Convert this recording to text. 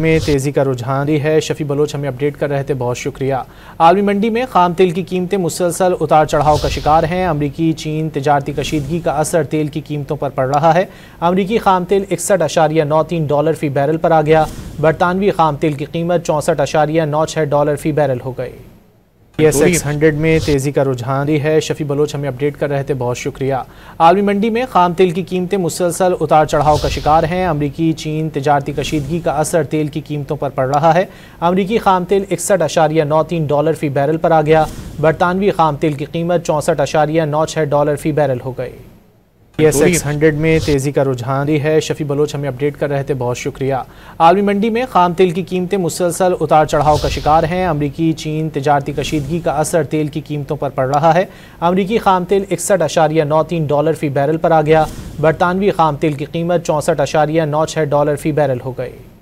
में तेज़ी का रुझान रही है। शफी बलोच हमें अपडेट कर रहे थे, बहुत शुक्रिया। आलमी मंडी में खाम तेल की कीमतें मुसलसल उतार चढ़ाव का शिकार हैं। अमरीकी चीन तजारती कशीदगी का असर तेल की कीमतों पर पड़ रहा है। अमरीकी खाम तेल 61.93 डॉलर फी बैरल पर आ गया। बरतानवी खाम तेल की कीमत 64.96 डॉलर फी बैरल हो गई। PSX100 में तेज़ी का रुझान रही है। शफी बलोच हमें अपडेट कर रहे थे, बहुत शुक्रिया। आलमी मंडी में खाम तेल की कीमतें मुसलसल उतार चढ़ाव का शिकार हैं। अमरीकी चीन तजारती कशीदगी का असर तेल की कीमतों पर पड़ रहा है। अमरीकी खाम तेल 61.93 डॉलर फी बैरल पर आ गया। बरतानवी खाम तेल की कीमत 64.96 डॉलर फी बैरल हो गई। PSX100 में तेज़ी का रुझान रही है। शफी बलोच हमें अपडेट कर रहे थे, बहुत शुक्रिया। आलमी मंडी में खाम तेल की कीमतें मुसलसल उतार चढ़ाव का शिकार हैं। अमरीकी चीन तजारती कशीदगी का असर तेल की कीमतों पर पड़ रहा है। अमरीकी खाम तेल 61.93 डॉलर फी बैरल पर आ गया। बरतानवी खाम तेल की कीमत 64.96 डॉलर फी बैरल हो गई।